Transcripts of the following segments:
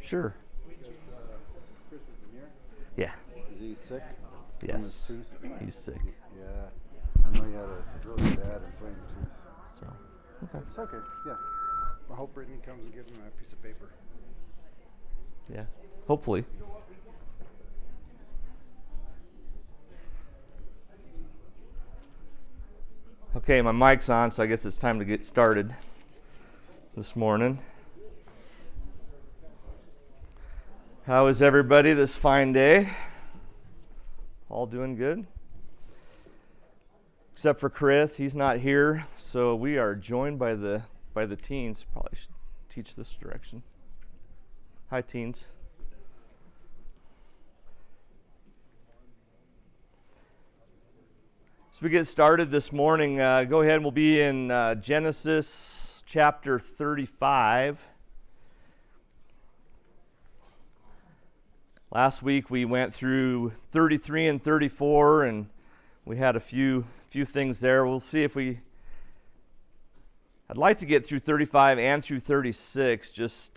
Sure. Chris is near. Yeah. Is he sick? Yes. From his tooth? He's sick. Yeah. I know he had a really bad inflamed tooth. So, okay. It's okay. Yeah. I hope Brittany comes and gives him a piece of paper. Yeah. Hopefully. Okay, my mic's on, so I guess it's time to get started this morning. How is everybody this fine day? All doing good? Except for Chris, he's not here, so we are joined by the teens. Probably should teach this direction. Hi, teens. As we get started this morning, go ahead and we'll be in Genesis chapter 35. Last week we went through 33 and 34, and we had a few things there. We'll see if I'd like to get through 35 and through 36. Just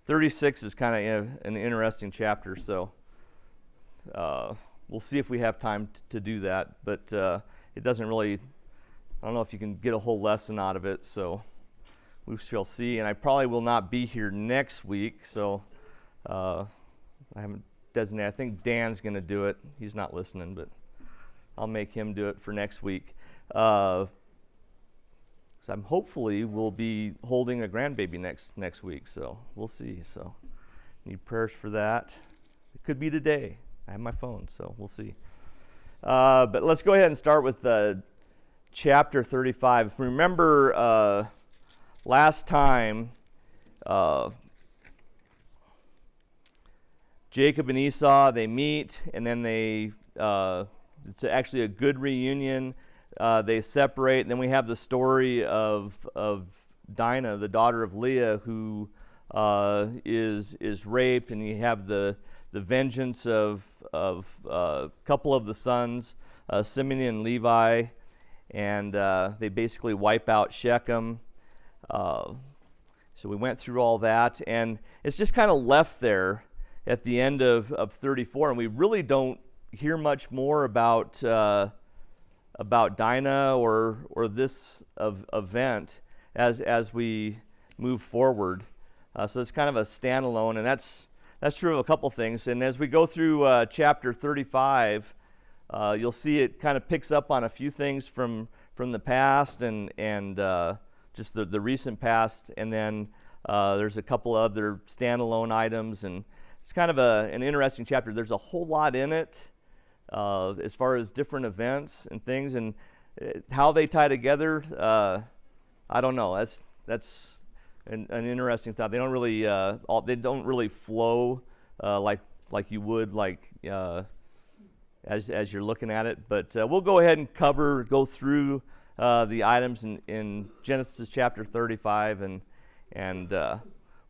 36 is kind of an interesting chapter, so we'll see if we have time to do that. But it doesn't really, I don't know if you can get a whole lesson out of it, so we shall see. And I probably will not be here next week, so I haven't designated. I think Dan's going to do it. He's not listening, but I'll make him do it for next week. So I'm hopefully we'll be holding a grandbaby next week, so we'll see. So need prayers for that. It could be today. I have my phone, so we'll see. But let's go ahead and start with chapter 35. If you remember last time, Jacob and Esau, they meet, and then it's actually a good reunion. They separate, and then we have the story of Dinah, the daughter of Leah, who is raped, and you have the vengeance of a couple of the sons, Simeon and Levi, and they basically wipe out Shechem. So we went through all that, and it's just kind of left there at the end of 34, and we really don't hear much more about Dinah or this event as we move forward. So it's kind of a standalone, and that's true of a couple things. And as we go through chapter 35, you'll see it kind of picks up on a few things from the past and just the recent past, and then there's a couple other standalone items, and it's kind of an interesting chapter. There's a whole lot in it as far as different events and things, and how they tie together. I don't know. That's an interesting thought. They don't really flow like you would as you're looking at it. But we'll go ahead and go through the items in Genesis chapter 35, and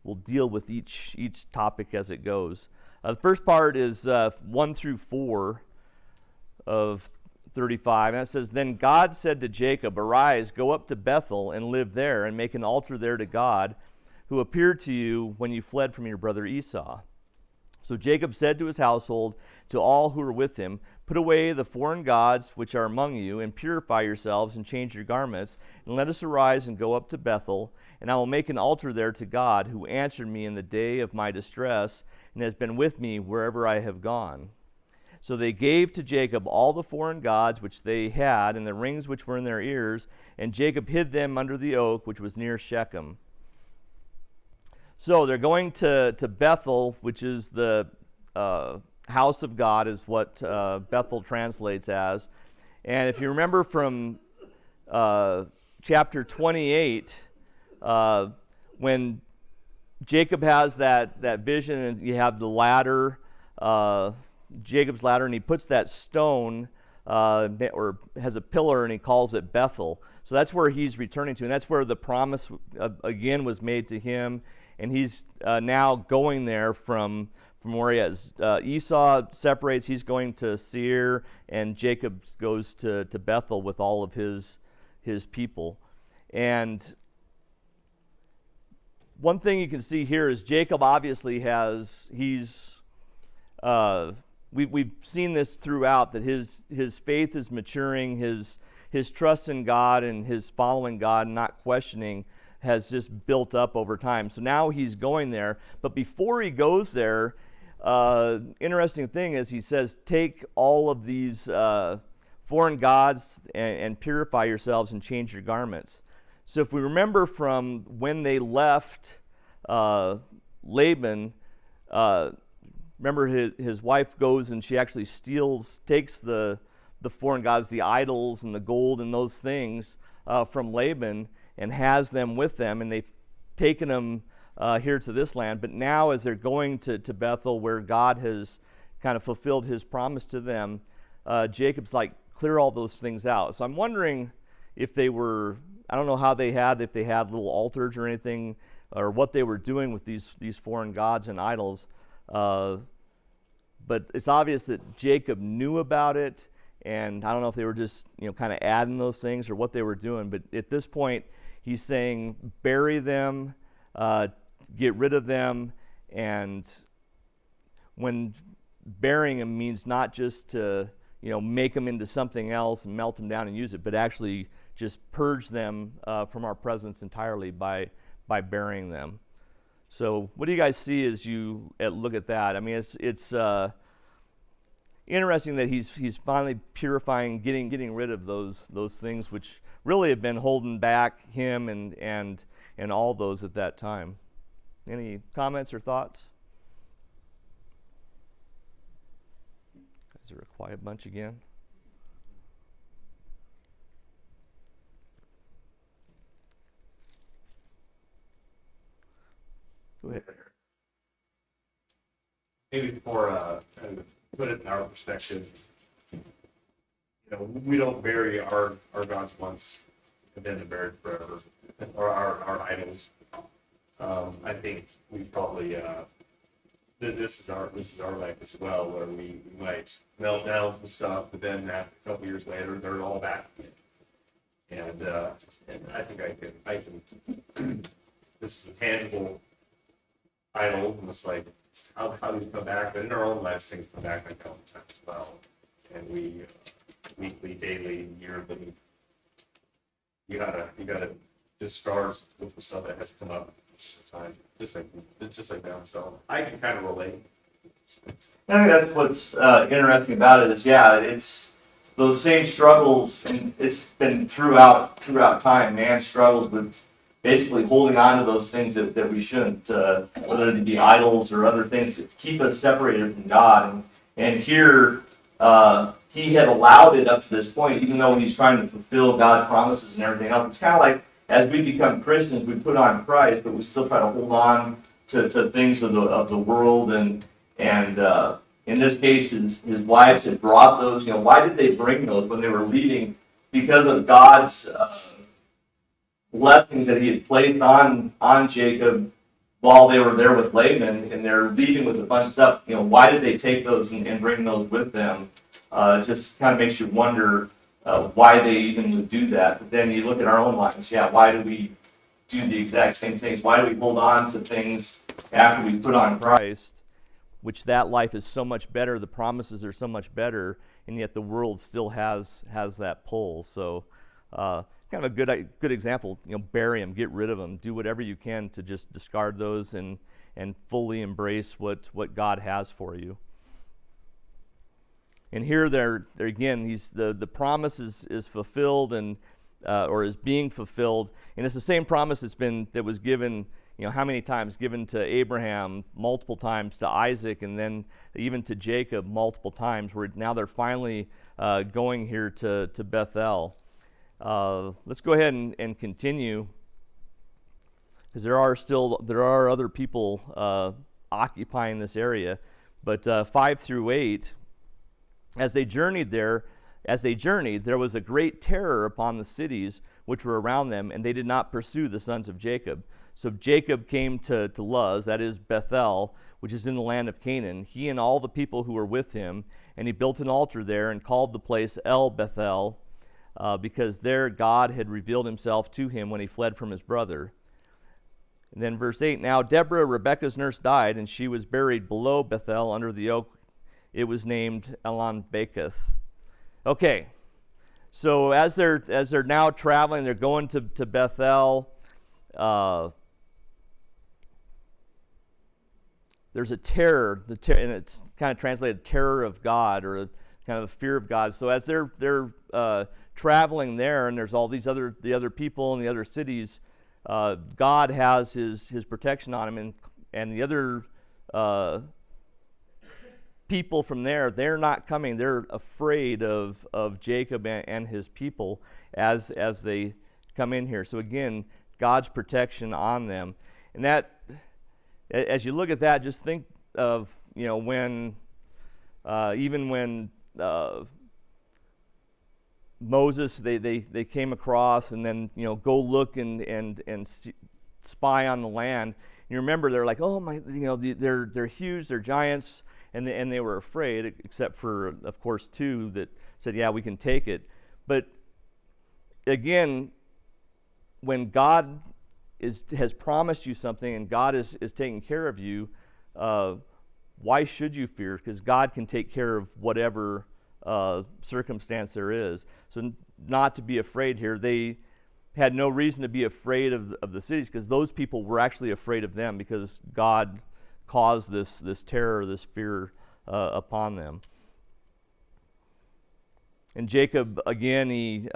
we'll deal with each topic as it goes. The first part is 1 through 4 of 35, and it says, "Then God said to Jacob, 'Arise, go up to Bethel and live there, and make an altar there to God, who appeared to you when you fled from your brother Esau.' So Jacob said to his household, to all who were with him, 'Put away the foreign gods which are among you, and purify yourselves, and change your garments, and let us arise and go up to Bethel, and I will make an altar there to God, who answered me in the day of my distress, and has been with me wherever I have gone.' So they gave to Jacob all the foreign gods which they had, and the rings which were in their ears, and Jacob hid them under the oak which was near Shechem." So they're going to Bethel, which is the house of God, is what Bethel translates as. And if you remember from chapter 28, when Jacob has that vision, and you have the ladder, Jacob's ladder, and he puts that stone or has a pillar, and he calls it Bethel. So that's where he's returning to, and that's where the promise again was made to him, and he's now going there from where he is. Esau separates, he's going to Seir, and Jacob goes to Bethel with all of his people. And one thing you can see here is Jacob obviously we've seen this throughout, that his faith is maturing, his trust in God and his following God and not questioning has just built up over time. So now he's going there, but before he goes there, interesting thing is he says, take all of these foreign gods and purify yourselves and change your garments. So if we remember from when they left Laban, remember his wife goes and she actually takes the foreign gods, the idols and the gold and those things from Laban and has them with them, and they've taken them here to this land. But now as they're going to Bethel, where God has kind of fulfilled his promise to them, Jacob's like, clear all those things out. So I'm wondering if they were, I don't know if they had little altars or anything, or what they were doing with these foreign gods and idols. But it's obvious that Jacob knew about it, and I don't know if they were just kind of adding those things or what they were doing. But at this point, he's saying bury them, get rid of them, and when burying them means not just to make them into something else and melt them down and use it, but actually just purge them from our presence entirely by burying them. So what do you guys see as you look at that? I mean, it's interesting that he's finally purifying, getting rid of those things which really have been holding back him and all those at that time. Any comments or thoughts? Guys are a quiet bunch again. Go ahead. Maybe for kind of put it in our perspective, we don't bury our gods once and then they're buried forever, or our idols. I think we probably this is our life as well, where we might melt down some stuff, but then a couple years later they're all back. And I think I can this is a tangible idol, and it's like how these come back, but in our own lives things come back like that all the time as well. And we weekly, daily, yearly, you gotta discard with the stuff that has come up this time, just like them. So I can kind of relate. I think that's what's interesting about it is, it's those same struggles, and it's been throughout time. Man struggles with basically holding on to those things that we shouldn't, whether they be idols or other things that keep us separated from God. And here, he had allowed it up to this point, even though he's trying to fulfill God's promises and everything else. It's kind of like as we become Christians, we put on Christ, but we still try to hold on to things of the world. And in this case, his wives had brought those. Why did they bring those when they were leaving? Because of God's blessings that he had placed on Jacob while they were there with Laban, and they're leaving with a bunch of stuff. Why did they take those and bring those with them? It just kind of makes you wonder why they even would do that. But then you look at our own lives. Why do we do the exact same things? Why do we hold on to things after we put on Christ, which that life is so much better, the promises are so much better, and yet the world still has that pull. So kind of a good example, bury them, get rid of them, do whatever you can to just discard those and fully embrace what God has for you. And here there again, the promise is fulfilled and or is being fulfilled, and it's the same promise that was given, how many times? Given to Abraham multiple times, to Isaac, and then even to Jacob multiple times, where now they're finally going here to Bethel. Let's go ahead and continue, because there are other people occupying this area. But 5 through 8, as they journeyed, there was a great terror upon the cities which were around them, and they did not pursue the sons of Jacob. So Jacob came to Luz, that is Bethel, which is in the land of Canaan, he and all the people who were with him, and he built an altar there and called the place El Bethel, because there God had revealed himself to him when he fled from his brother. And then verse 8, now Deborah, Rebekah's nurse, died, and she was buried below Bethel under the oak. It was named Elon Baketh. Okay, so as they're now traveling, they're going to Bethel. There's a terror, and it's kind of translated terror of God, or kind of a fear of God. So as they're traveling there, and there's all the other people in the other cities, God has his protection on him, and the other people from there, they're not coming. They're afraid of Jacob and his people as they come in here. So again, God's protection on them, and that. As you look at that, just think of, when, even when Moses, they came across, and then, go look and spy on the land. You remember, they're like, oh my, they're huge, they're giants, and they were afraid, except for, of course, 2 that said, yeah, we can take it. But again, when God has promised you something, and God is taking care of you, why should you fear? Because God can take care of whatever circumstance there is. So not to be afraid here. They had no reason to be afraid of the cities, because those people were actually afraid of them, because God caused this terror, this fear upon them. And Jacob, again, he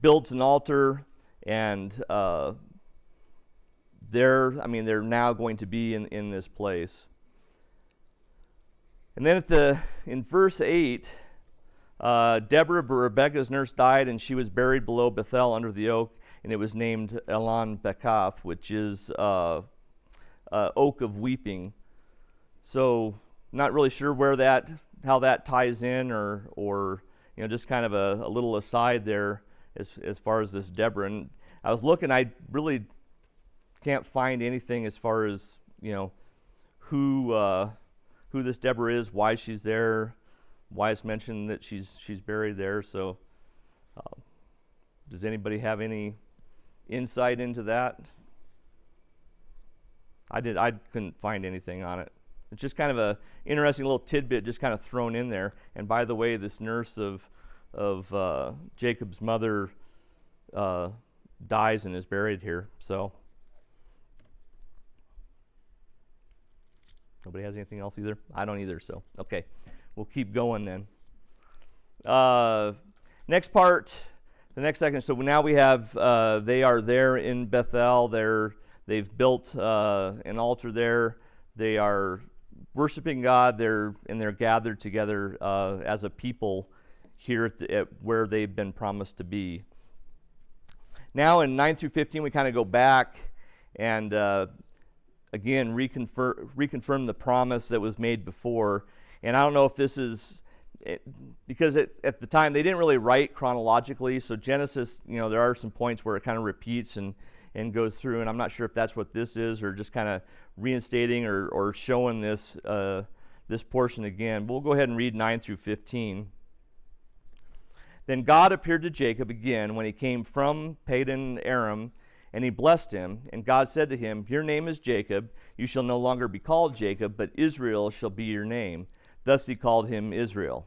builds an altar, and they're now going to be in this place. And then in verse 8, Deborah, Rebekah's nurse, died, and she was buried below Bethel under the oak, and it was named Elon Bakath, which is oak of weeping. So not really sure how that ties in, or just kind of a little aside there as far as this Deborah. And I was looking, I really can't find anything as far as who this Deborah is, why she's there, why it's mentioned that she's buried there. So does anybody have any insight into that? I couldn't find anything on it. It's just kind of a interesting little tidbit, just kind of thrown in there. And by the way, this nurse of Jacob's mother dies and is buried here. So nobody has anything else either? I don't either. So okay, we'll keep going then. Next part, the next section. So now we have they are there in Bethel. They've built an altar there. They are worshiping God. They're gathered together as a people here at where they've been promised to be. Now in 9 through 15, we kind of go back and again reconfirm the promise that was made before. And I don't know if this is because at the time they didn't really write chronologically. So Genesis, there are some points where it kind of repeats and goes through, and I'm not sure if that's what this is, or just kind of reinstating or showing this portion again. But we'll go ahead and read 9 through 15. Then God appeared to Jacob again when he came from Padan Aram, and he blessed him. And God said to him, "Your name is Jacob. You shall no longer be called Jacob, but Israel shall be your name." Thus he called him Israel.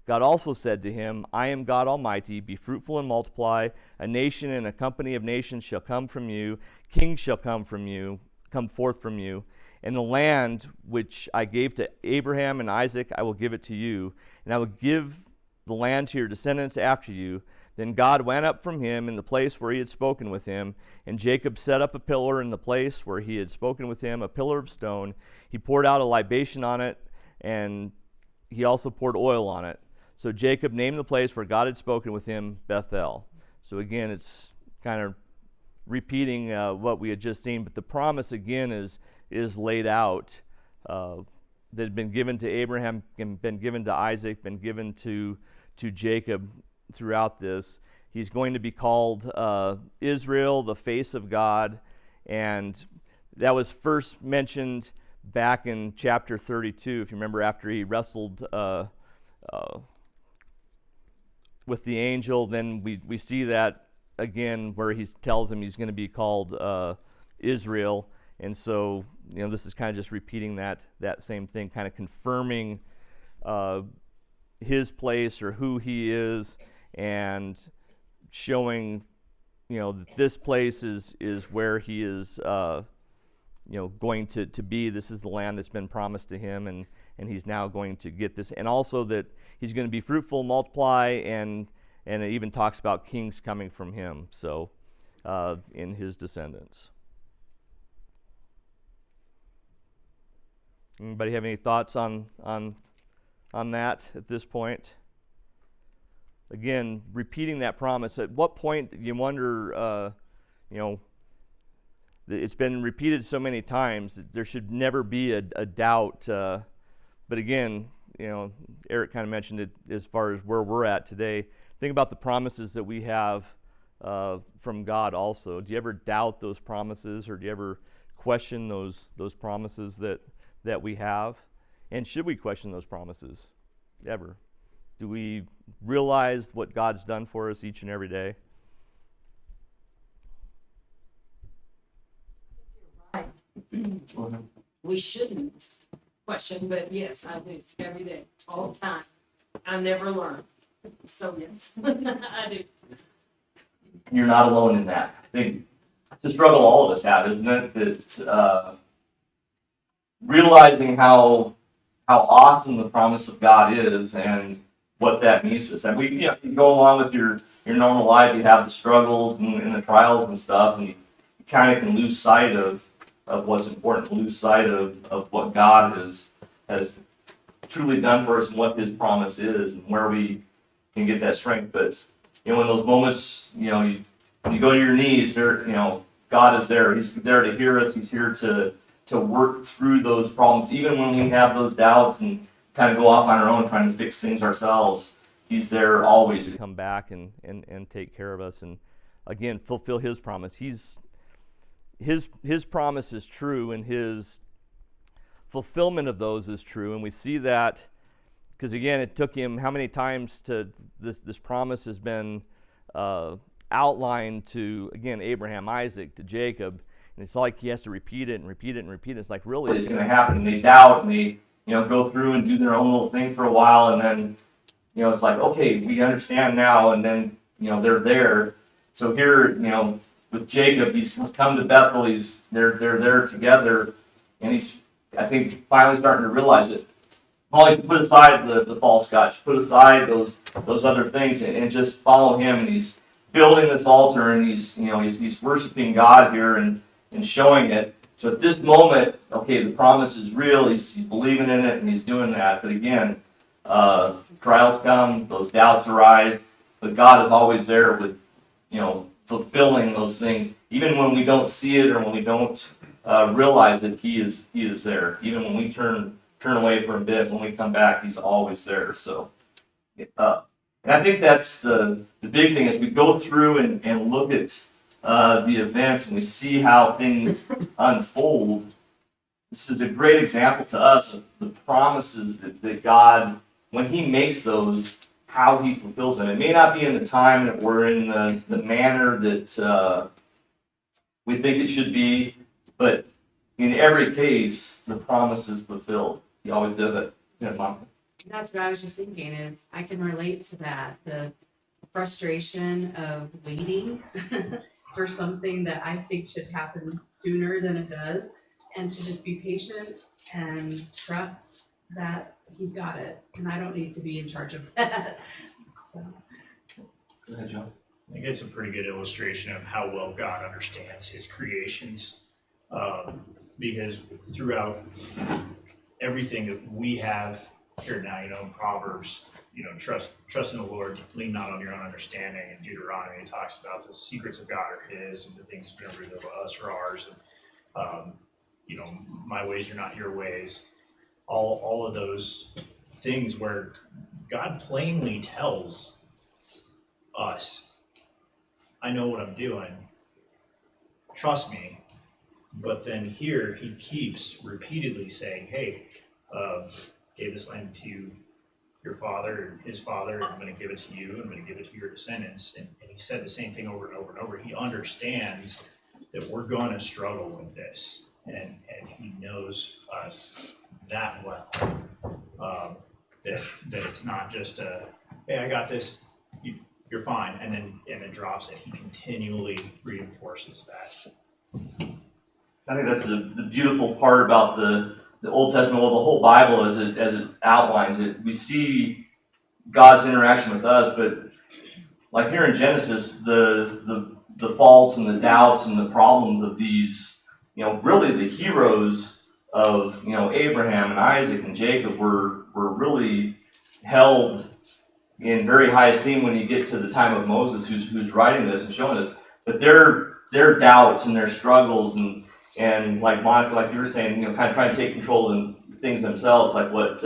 God also said to him, "I am God Almighty. Be fruitful and multiply. A nation and a company of nations shall come from you. Kings shall come forth from you. And the land which I gave to Abraham and Isaac, I will give it to you. And I will give the land to your descendants after you." Then God went up from him in the place where he had spoken with him. And Jacob set up a pillar in the place where he had spoken with him, a pillar of stone. He poured out a libation on it, and he also poured oil on it. So Jacob named the place where God had spoken with him Bethel. So again, it's kind of repeating what we had just seen, but the promise again is laid out that had been given to Abraham, been given to Isaac, been given to Jacob throughout this. He's going to be called Israel, the face of God, and that was first mentioned back in chapter 32, if you remember, after he wrestled with the angel. Then we see that again where he tells him he's going to be called Israel. And so, this is kind of just repeating that same thing, kind of confirming his place or who he is, and showing, that this place is where he is, going to be. This is the land that's been promised to him, and he's now going to get this. And also that he's going to be fruitful, multiply, and it even talks about kings coming from him, so in his descendants. Anybody have any thoughts on that at this point? Again, repeating that promise. At what point you wonder, it's been repeated so many times that there should never be a doubt. But again, Eric kind of mentioned it as far as where we're at today. Think about the promises that we have from God also. Do you ever doubt those promises, or do you ever question those promises that we have? And should we question those promises ever? Do we realize what God's done for us each and every day? Right. We shouldn't question, but yes, I do every day, all the time. I never learn. So yes, I do. You're not alone in that. I think it's a struggle all of us have, isn't it? That realizing how awesome the promise of God is and what that means to us. And you go along with your normal life, you have the struggles and the trials and stuff, and you kind of can lose sight of what's important, lose sight of what God has truly done for us and what his promise is and where we can get that strength. But in those moments, you go to your knees, God is there. He's there to hear us. He's here to work through those problems, even when we have those doubts and kind of go off on our own trying to fix things ourselves. He's there always to come back and take care of us, and again fulfill his promise. His promise is true, and his fulfillment of those is true, and we see that because again it took him how many times to this promise has been outlined to, again, Abraham, Isaac, to Jacob. And it's like he has to repeat it and repeat it and repeat it. It's like, really, it's going to happen. And they doubt, and they, go through and do their own little thing for a while, and then, it's like, okay, we understand now, and then, they're there. So here, with Jacob, he's come to Bethel. They're there together, and he's, I think, finally starting to realize it. Always put aside the false gods, put aside those other things, and just follow him. And he's building this altar, and he's worshiping God here and showing it. So at this moment, okay, the promise is real. He's believing in it, and he's doing that. But again, trials come, those doubts arise, but God is always there with, fulfilling those things, even when we don't see it or when we don't realize that He is there. Even when we turn away for a bit, when we come back, He's always there. So, and I think that's the big thing as we go through and look at the events and we see how things unfold. This is a great example to us of the promises that God, when He makes those, how He fulfills them. It may not be in the time that we're in the manner that we think it should be, but in every case, the promise is fulfilled. He always did it. Yeah, Mom. That's what I was just thinking, is I can relate to that, the frustration of waiting for something that I think should happen sooner than it does, and to just be patient and trust that He's got it, and I don't need to be in charge of that. So. Go ahead, John. I think it's a pretty good illustration of how well God understands His creations, because throughout everything that we have here now, in Proverbs, trust in the Lord, lean not on your own understanding. In Deuteronomy, it talks about the secrets of God are His, and the things that are revealed to us are ours. And my ways are not your ways. All of those things where God plainly tells us, I know what I'm doing, trust me. But then here He keeps repeatedly saying, hey, gave this land to your father and his father, and I'm going to give it to you, I'm going to give it to your descendants. And He said the same thing over and over and over. He understands that we're going to struggle with this, and he knows us that well. That it's not just a, hey, I got this, you're fine, and then drops it. He continually reinforces that. I think that's the beautiful part about the Old Testament, well, the whole Bible as it outlines it. We see God's interaction with us, but like here in Genesis, the faults and the doubts and the problems of these, really the heroes of, Abraham and Isaac and Jacob were really held in very high esteem when you get to the time of Moses, who's writing this and showing us. But their doubts and their struggles and like Monica, like you were saying, kind of trying to take control of things themselves, like what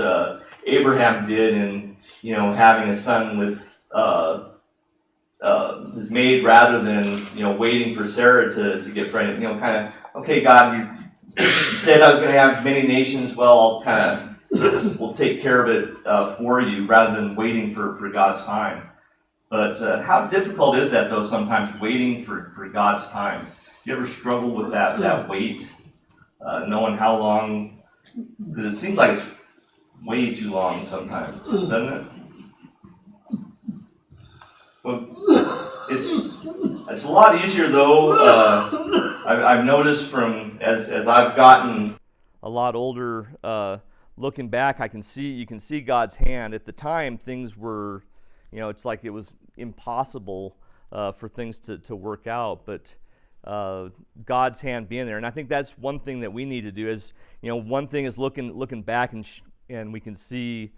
Abraham did in, having a son with his maid rather than, waiting for Sarah to get pregnant. Kind of, okay, God, you said I was going to have many nations. Well, we'll take care of it for you rather than waiting for God's time. But how difficult is that, though, sometimes waiting for God's time? Do you ever struggle with that wait, knowing how long? Because it seems like it's way too long sometimes, doesn't it? Well, it's a lot easier though. I've noticed from as I've gotten a lot older, looking back, you can see God's hand. At the time, things were, it's like it was impossible for things to work out, but God's hand being there. And I think that's one thing that we need to do is, one thing is looking back and we can see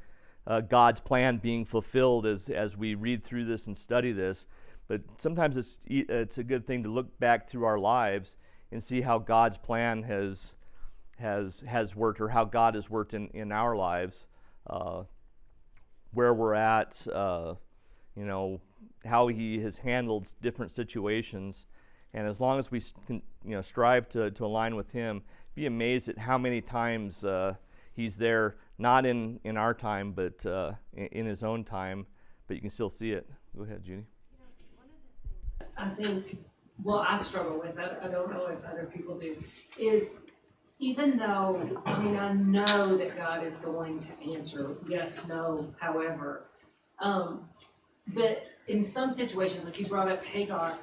God's plan being fulfilled as we read through this and study this. But sometimes it's a good thing to look back through our lives and see how God's plan has worked, or how God has worked in our lives, where we're at, how He has handled different situations. And as long as we can, strive to align with Him, be amazed at how many times He's there, not in our time, but in His own time. But you can still see it. Go ahead, Judy. I think, I struggle with, I don't know if other people do, is even though, I know that God is going to answer yes, no, however, but in some situations, like you brought up Hagar,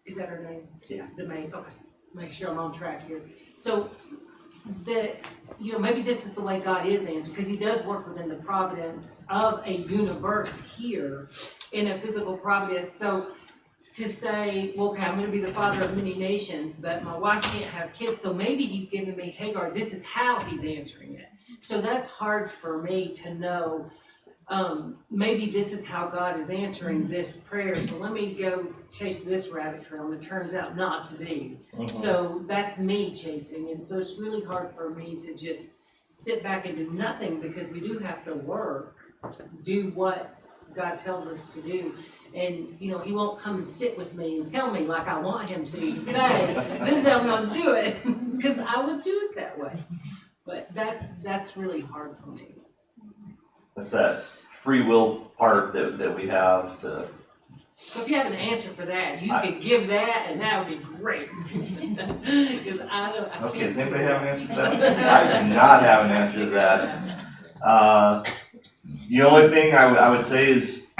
is that her name? Yeah. The maid, okay, make sure I'm on track here. So, maybe this is the way God is answering, because He does work within the providence of a universe here in a physical providence. So, to say, well, okay, I'm going to be the father of many nations, but my wife can't have kids, so maybe He's giving me Hagar. This is how He's answering it. So that's hard for me to know. Maybe this is how God is answering this prayer. So let me go chase this rabbit trail, and it turns out not to be. So that's me chasing, and so it's really hard for me to just sit back and do nothing, because we do have to work, do what God tells us to do. And, He won't come and sit with me and tell me like I want Him to say, this is how I'm going to do it, because I would do it that way. But that's really hard for me. It's that free will part that we have to. So if you have an answer for that, you could give that, and that would be great. Because I don't. Okay, does anybody have an answer to that? I do not have an answer to that. The only thing I would say is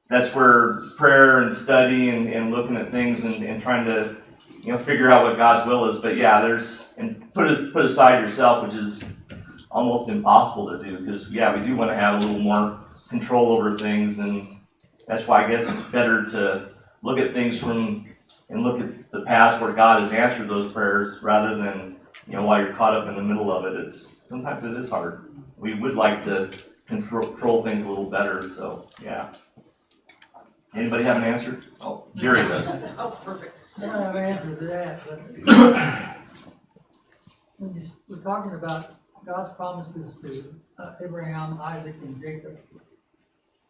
that's where prayer and study and looking at things and trying to figure out what God's will is. But yeah, and put aside yourself, which is almost impossible to do, because we do want to have a little more control over things, and that's why I guess it's better to look at things and look at the past where God has answered those prayers, rather than while you're caught up in the middle of it. Sometimes it is hard. We would like to control things a little better. So yeah. Anybody have an answer? Oh, Jerry does. Oh, perfect. I don't have an answer to that, but when we're talking about God's promises to Abraham, Isaac, and Jacob,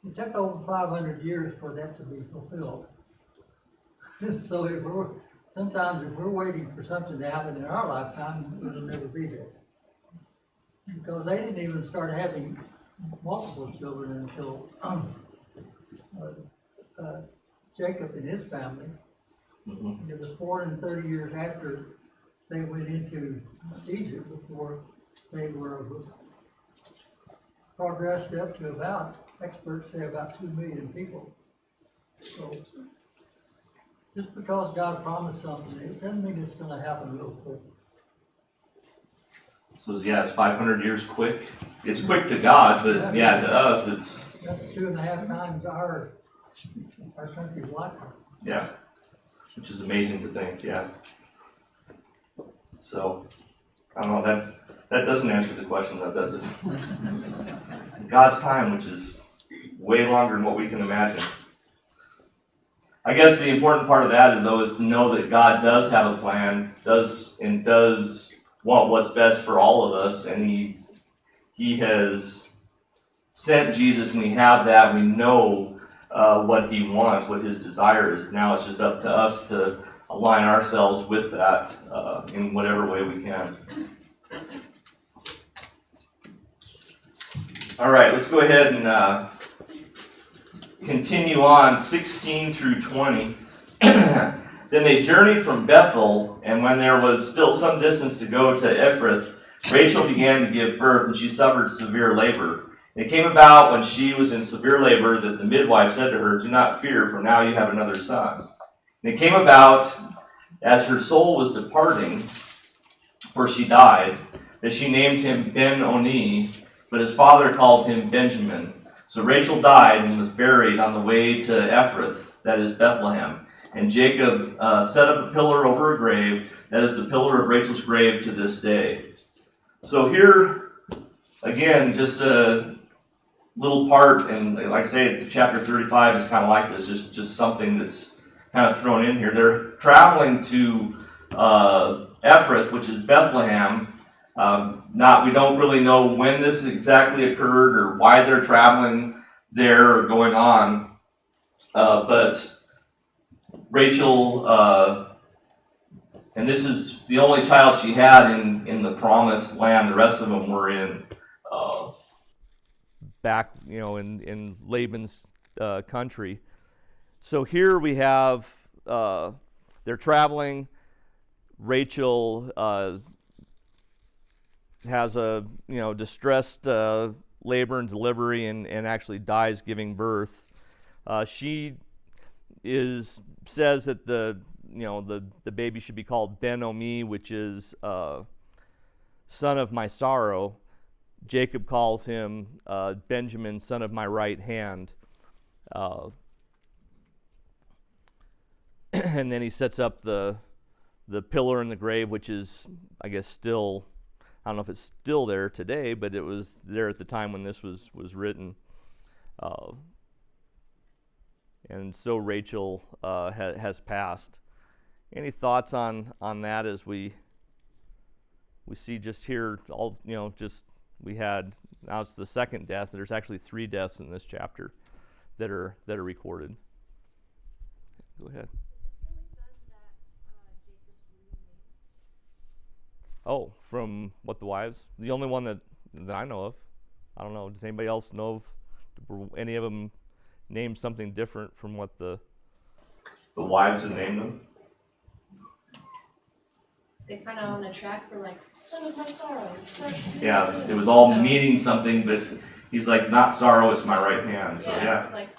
it took over 500 years for that to be fulfilled. So sometimes if we're waiting for something to happen in our lifetime, it'll never be there. Because they didn't even start having multiple children until Jacob and his family. Mhm. It was 430 years after they went into Egypt before they were progressed up to about, experts say about 2 million people. So just because God promised something, it doesn't mean it's gonna happen real quick. So yeah, it's 500 years quick. It's quick to God, but yeah, to us, it's That's 2.5 times our country's lifetime. yeah, which is amazing to think. Yeah. So I don't know that doesn't answer the question, though, does it? God's time, which is way longer than what we can imagine. I guess the important part of that is to know that God does have a plan, does want what's best for all of us, and He has sent Jesus, and we have that. We know what He wants, what His desire is. Now it's just up to us to align ourselves with that in whatever way we can. All right, let's go ahead and continue on 16 through 20. Then they journeyed from Bethel, and when there was still some distance to go to Ephrath, Rachel began to give birth, and she suffered severe labor. It came about when she was in severe labor that the midwife said to her, "Do not fear, for now you have another son." And it came about, as her soul was departing, for she died, that she named him Ben-Oni, but his father called him Benjamin. So Rachel died and was buried on the way to Ephrath, that is Bethlehem. And Jacob set up a pillar over her grave, that is the pillar of Rachel's grave to this day. So here, again, just a little part, and like I say, chapter 35 is kind of like this, just something that's kind of thrown in here. They're traveling to Ephrath, which is Bethlehem. We don't really know when this exactly occurred or why they're traveling there or going on, but Rachel, and this is the only child she had in the promised land. The rest of them were in back, in Laban's country. So here we have they're traveling. Rachel has a distressed labor and delivery, and actually dies giving birth. She says that the baby should be called Ben-Oni, which is son of my sorrow. Jacob calls him Benjamin, son of my right hand. And then he sets up the pillar in the grave, which is, I guess, still, I don't know if it's still there today, but it was there at the time when this was written. And so Rachel has passed. Any thoughts on that as we see just here, all we had, now it's the second death. There's actually 3 deaths in this chapter that are recorded. Go ahead. Oh, from what, the wives? The only one that I know of. I don't know. Does anybody else know of, were any of them named something different from what the wives had named them? They kind of on a track for like, son of my sorrow. Yeah, it was all meaning something, but he's like, not sorrow, it's my right hand. So yeah. It's like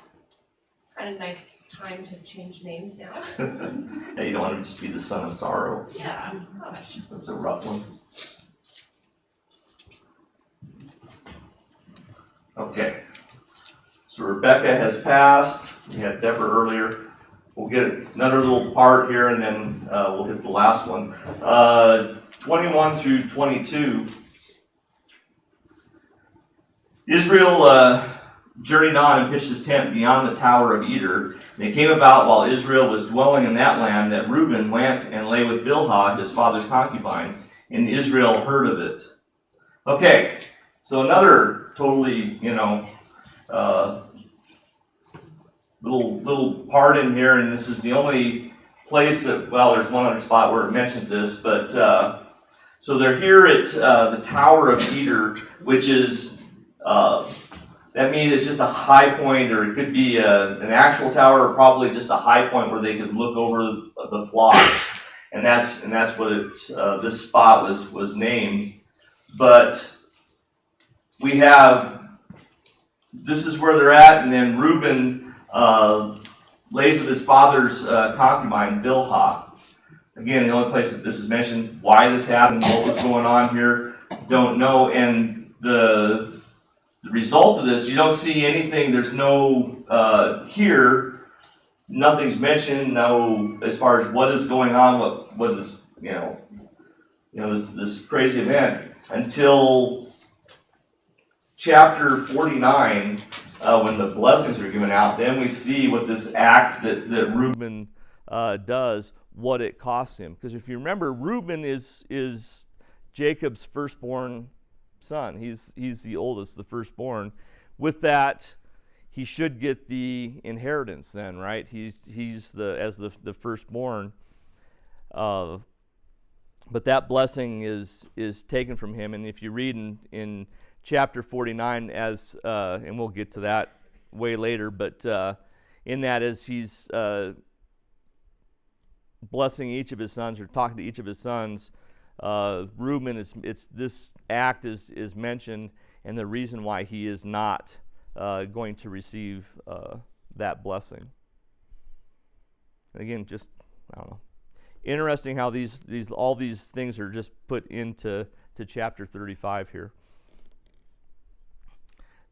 kind of nice time to change names now. Yeah, you don't want to just be the son of sorrow. Yeah, gosh. That's a rough one. Okay. So Rebecca has passed. We had Deborah earlier. We'll get another little part here, and then we'll hit the last one. 21 through 22. Israel journeyed on and pitched his tent beyond the Tower of Eder. And it came about while Israel was dwelling in that land that Reuben went and lay with Bilhah, his father's concubine, and Israel heard of it. Okay, so another totally, little part in here, and this is the only place that, well, there's one other spot where it mentions this, but so they're here at the Tower of Eder, which is that means it's just a high point, or it could be an actual tower, or probably just a high point where they could look over the flock, and that's what this spot was named. But we have, this is where they're at, and then Reuben lays with his father's concubine Bilhah. Again, the only place that this is mentioned, why this happened, what was going on here, don't know. And the result of this, you don't see anything. There's no here. Nothing's mentioned. No, as far as what is going on, what is this crazy event until chapter 49, when the blessings are given out. Then we see what this act that Reuben does, what it costs him. Because if you remember, Reuben is Jacob's firstborn son. He's the oldest, the firstborn. With that, he should get the inheritance then, right? He's the firstborn. But that blessing is taken from him. And if you read in chapter 49, and we'll get to that way later, but in that, as he's blessing each of his sons, or talking to each of his sons, Reuben, this act is mentioned, and the reason why he is not going to receive that blessing. Again, just, I don't know, interesting how all these things are just put into chapter 35 here.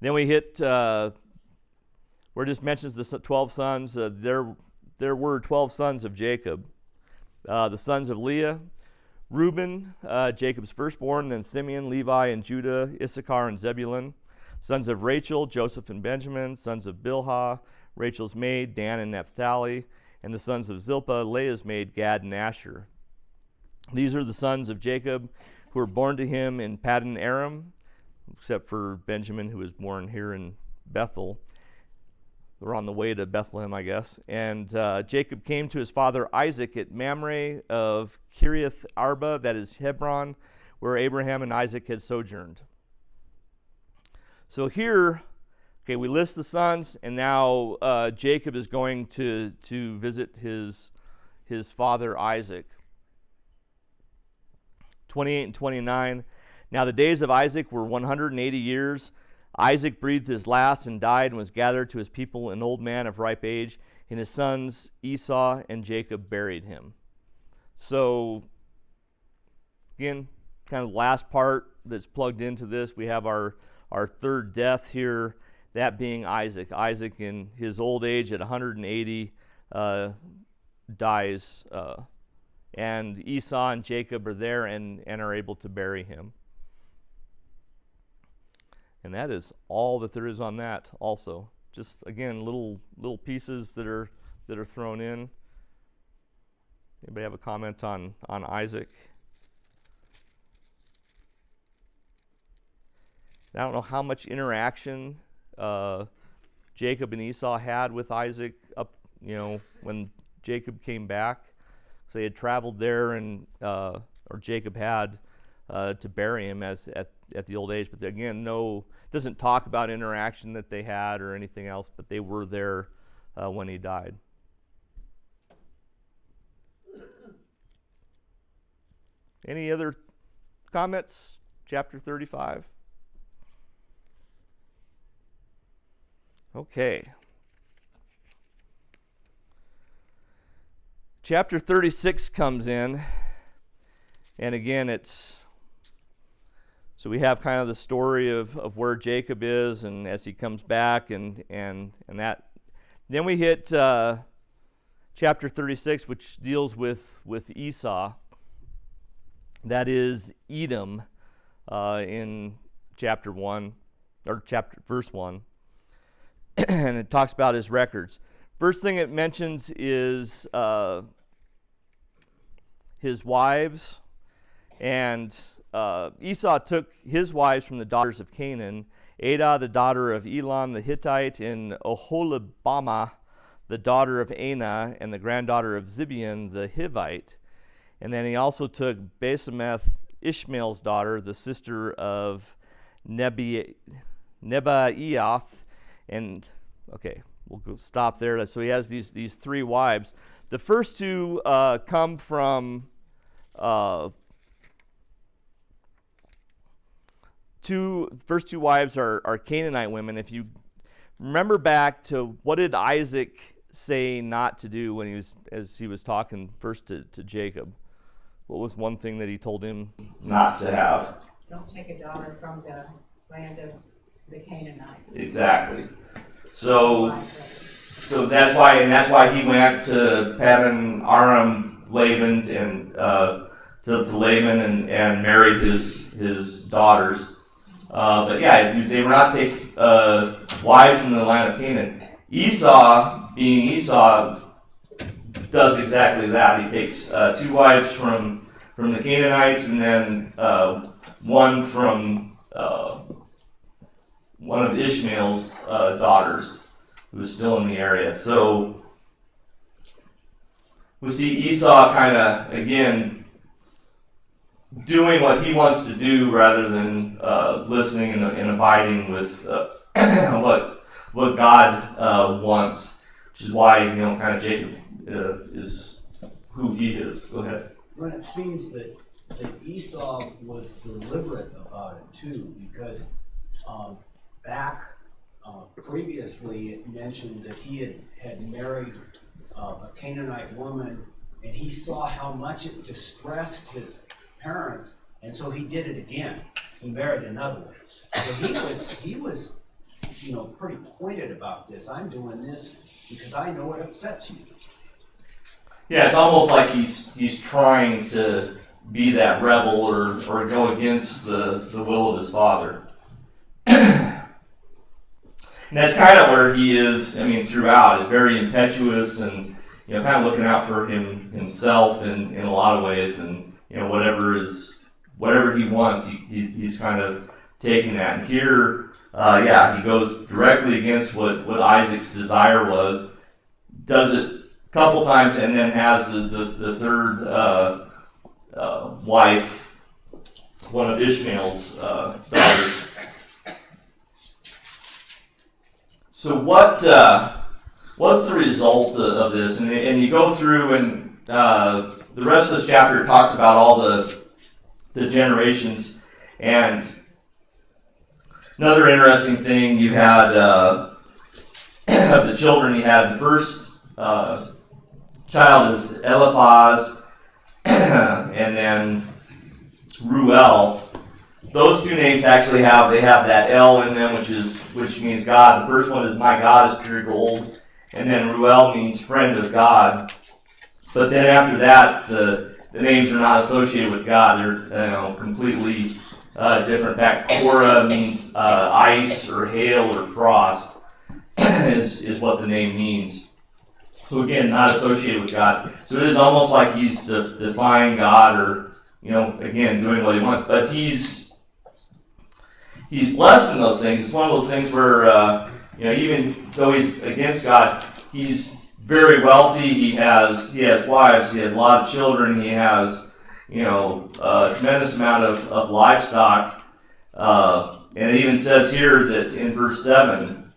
Then we hit where it just mentions the 12 sons. There were 12 sons of Jacob. The sons of Leah, Reuben, Jacob's firstborn, then Simeon, Levi, and Judah, Issachar, and Zebulun. Sons of Rachel, Joseph and Benjamin. Sons of Bilhah, Rachel's maid, Dan and Naphtali. And the sons of Zilpah, Leah's maid, Gad and Asher. These are the sons of Jacob who were born to him in Paddan Aram, except for Benjamin, who was born here in Bethel. They're on the way to Bethlehem, I guess. And Jacob came to his father Isaac at Mamre of Kiriath Arba, that is Hebron, where Abraham and Isaac had sojourned. So here, okay, we list the sons, and now Jacob is going to visit his father Isaac. 28 and 29. Now the days of Isaac were 180 years. Isaac breathed his last and died, and was gathered to his people, an old man of ripe age, and his sons Esau and Jacob buried him. So, again, kind of the last part that's plugged into this, we have our third death here, that being Isaac. Isaac, in his old age at 180, dies, and Esau and Jacob are there and are able to bury him. And that is all that there is on that also. Just, again, little pieces that are thrown in. Anybody have a comment on Isaac? I don't know how much interaction Jacob and Esau had with Isaac up, when Jacob came back. So they had traveled there, and or Jacob had to bury him at the old age. But again, doesn't talk about interaction that they had or anything else, but they were there when he died. Any other comments? Chapter 35. Okay. Chapter 36 comes in, and again, so we have kind of the story of where Jacob is, and as he comes back, and that. Then we hit chapter 36, which deals with Esau. That is Edom in chapter 1, or verse 1. And it talks about his records. First thing it mentions is his wives, and Esau took his wives from the daughters of Canaan, Adah, the daughter of Elon the Hittite, and Oholibamah, the daughter of Anah, and the granddaughter of Zibeon the Hivite. And then he also took Basemeth, Ishmael's daughter, the sister of Nebaioth, and okay, we'll go stop there. So he has these three wives. The first two come from first two wives are Canaanite women. If you remember back to what did Isaac say not to do when he was talking first to Jacob? What was one thing that he told him not to have? Don't take a daughter from the land of the Canaanites. Exactly. So that's why he went to Paddan Aram, Laban, and to Laban and married his daughters. But yeah, they were not take wives from the land of Canaan. Esau, being Esau, does exactly that. He takes two wives from the Canaanites, and then one from one of Ishmael's daughters, who was still in the area. So we see Esau kind of, again, doing what he wants to do rather than listening and abiding with what God wants, which is why, kind of Jacob is who he is. Go ahead. Well, it seems that Esau was deliberate about it too, because back previously it mentioned that he had married a Canaanite woman, and he saw how much it distressed his parents, and so he did it again. He married another one. So he was pretty pointed about this. I'm doing this because I know it upsets you. Yeah, it's almost like he's trying to be that rebel or go against the will of his father. And that's kind of where he is, throughout. Very impetuous and, kind of looking out for himself in a lot of ways. And, whatever he wants, he's kind of taking that. And here, he goes directly against what Isaac's desire was, does it a couple times, and then has the third wife, one of Ishmael's daughters. So what's the result of this? And you go through, and the rest of this chapter talks about all the generations. And another interesting thing, you had of the children, you had the first child is Eliphaz, and then Ruel. Those two names actually have that L in them, which means God. The first one is my God is pure gold, and then Ruel means friend of God. But then after that, the names are not associated with God. They're completely different. In fact, Korah means ice or hail or frost is what the name means. So again, not associated with God. So it is almost like he's defying God, or again, doing what he wants. But he's blessed in those things. It's one of those things where even though he's against God, he's very wealthy. He has wives. He has a lot of children. He has a tremendous amount of livestock. And it even says here that in verse 7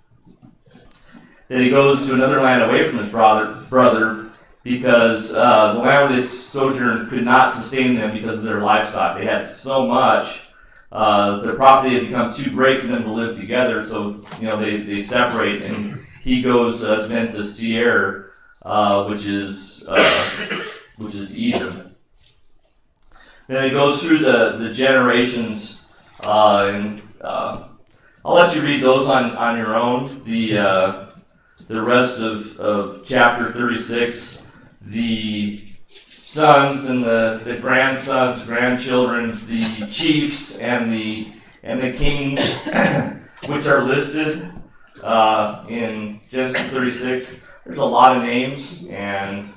that he goes to another land away from his brother because the land where they sojourned could not sustain them because of their livestock. They had so much. Their property had become too great for them to live together, so they separate, and he goes then to Seir, which is Edom. Then it goes through the generations, and I'll let you read those on your own. The rest of chapter 36, the sons and the grandsons, grandchildren, the chiefs and the kings, which are listed in Genesis 36. There's a lot of names, and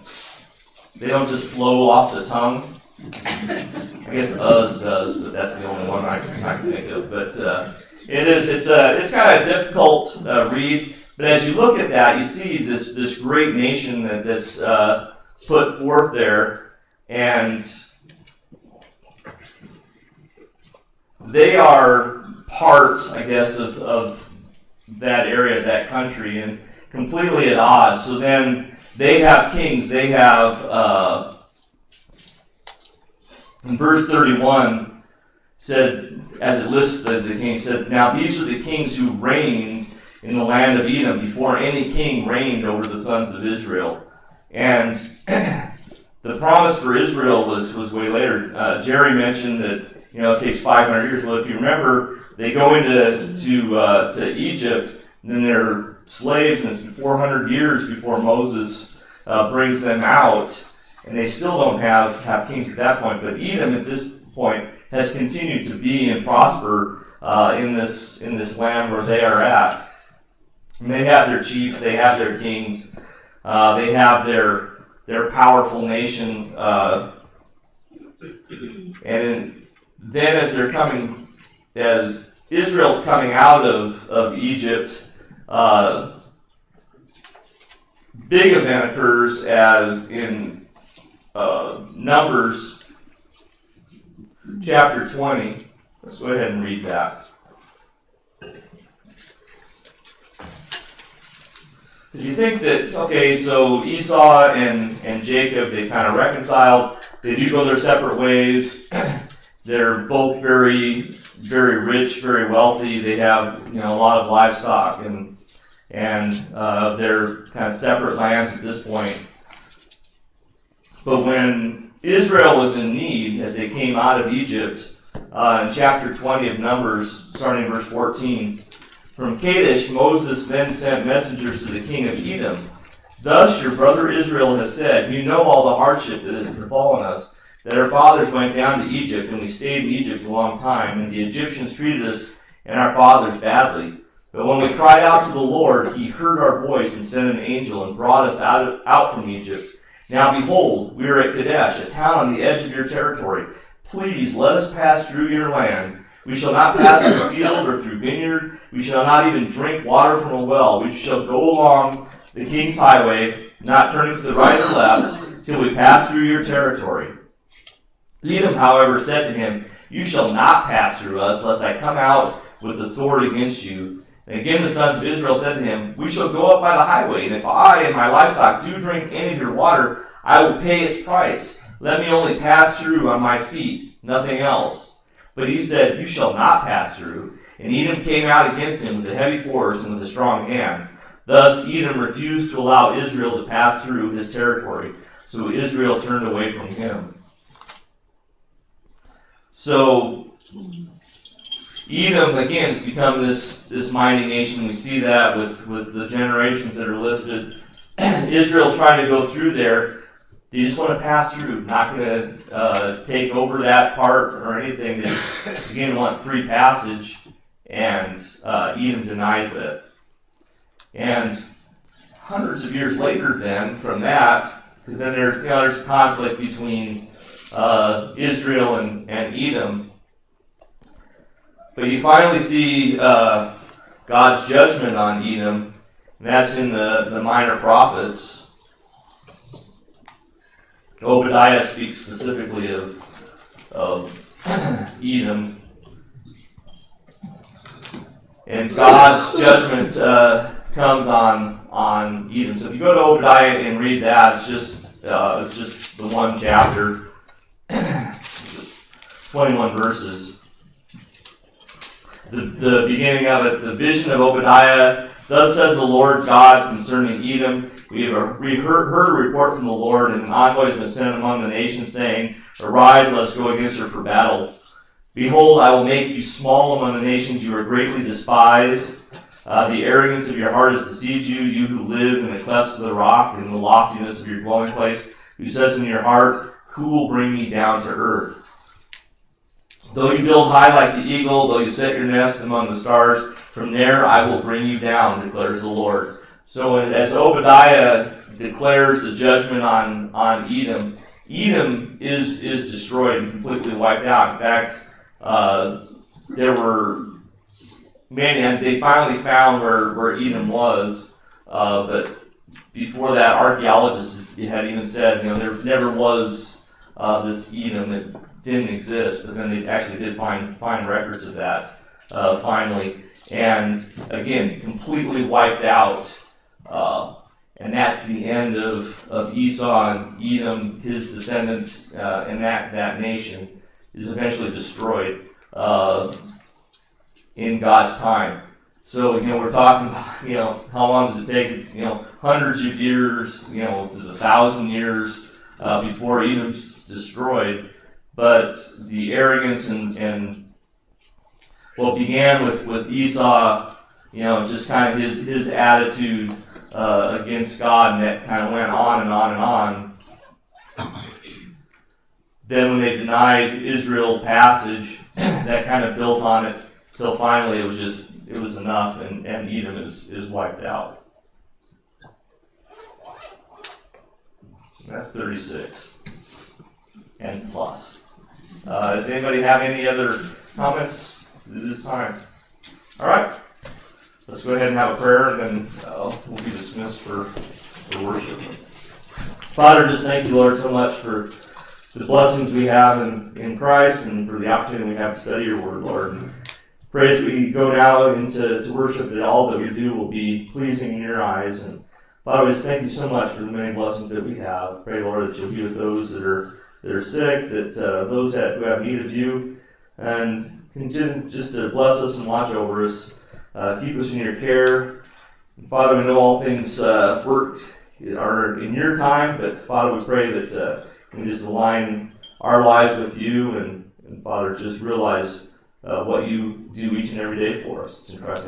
they don't just flow off the tongue. I guess Uz does, but that's the only one I can think of. But it's kind of a difficult read. But as you look at that, you see this great nation that's put forth there, and they are part, I guess, of that area, that country, and completely at odds. So then they have kings. They have, in verse 31, said, as it lists the kings, said, now these are the kings who reigned in the land of Edom before any king reigned over the sons of Israel. And the promise for Israel was way later. Jerry mentioned that it takes 500 years. Well, if you remember, they go to Egypt, and then they're slaves, and it's 400 years before Moses brings them out, and they still don't have kings at that point. But Edom at this point has continued to be and prosper in this land where they are at. And they have their chiefs, they have their kings, they have their powerful nation, and then as Israel's coming out of Egypt, big event occurs as in Numbers chapter 20. Let's go ahead and read that. Did you think that, okay, so Esau and Jacob, they kind of reconciled. They do go their separate ways. They're both very, very rich, very wealthy. They have, a lot of livestock, and they're kind of separate lands at this point. But when Israel was in need, as they came out of Egypt, in chapter 20 of Numbers, starting in verse 14, from Kadesh, Moses then sent messengers to the king of Edom. Thus your brother Israel has said, you know all the hardship that has befallen us, that our fathers went down to Egypt, and we stayed in Egypt a long time, and the Egyptians treated us and our fathers badly. But when we cried out to the Lord, he heard our voice and sent an angel and brought us out from Egypt. Now behold, we are at Kadesh, a town on the edge of your territory. Please let us pass through your land. We shall not pass through a field or through vineyard. We shall not even drink water from a well. We shall go along the king's highway, not turning to the right or left, till we pass through your territory. Edom, however, said to him, you shall not pass through us, lest I come out with the sword against you. And again the sons of Israel said to him, we shall go up by the highway, and if I and my livestock do drink any of your water, I will pay its price. Let me only pass through on my feet, nothing else. But he said, you shall not pass through. And Edom came out against him with a heavy force and with a strong hand. Thus Edom refused to allow Israel to pass through his territory. So Israel turned away from him. So Edom, again, has become this mighty nation. We see that with the generations that are listed. Israel trying to go through there. They just want to pass through, not going to take over that part or anything. They just, again, want free passage, and Edom denies it. And hundreds of years later then, from that, because then there's conflict between Israel and Edom. But you finally see God's judgment on Edom, and that's in the Minor Prophets. Obadiah speaks specifically of Edom. And God's judgment comes on Edom. So if you go to Obadiah and read that, it's just the one chapter, 21 verses. The beginning of it, the vision of Obadiah. Thus says the Lord God concerning Edom. We heard a report from the Lord, and an envoy has been sent among the nations, saying, arise, let us go against her for battle. Behold, I will make you small among the nations. You are greatly despised. The arrogance of your heart has deceived you, you who live in the clefts of the rock, and in the loftiness of your dwelling place, who says in your heart, who will bring me down to earth? Though you build high like the eagle, though you set your nest among the stars, from there I will bring you down, declares the Lord. So as Obadiah declares the judgment on Edom, Edom is destroyed and completely wiped out. In fact, they finally found where Edom was, but before that, archaeologists had even said, there never was this Edom. It didn't exist, but then they actually did find records of that finally, and again, completely wiped out. And that's the end of Esau and Edom, his descendants, and that nation is eventually destroyed in God's time. So, we're talking about, how long does it take? It's, hundreds of years, it's 1,000 years before Edom's destroyed. But the arrogance and what began with Esau, just kind of his attitude against God, and that kind of went on and on and on. Then when they denied Israel passage, that kind of built on it till finally it was enough, and Edom is wiped out. That's 36 and plus. Does anybody have any other comments at this time? All right. Let's go ahead and have a prayer, and then we'll be dismissed for worship. Father, just thank you, Lord, so much for the blessings we have in Christ, and for the opportunity we have to study your word, Lord. And pray as we go now into worship that all that we do will be pleasing in your eyes. And Father, we just thank you so much for the many blessings that we have. Pray, Lord, that you'll be with those that are sick, that those who have need of you, and continue just to bless us and watch over us. Keep us in your care. And Father, we know all things are in your time, but Father, we pray that we just align our lives with you, and Father, just realize what you do each and every day for us. It's in Christ's name.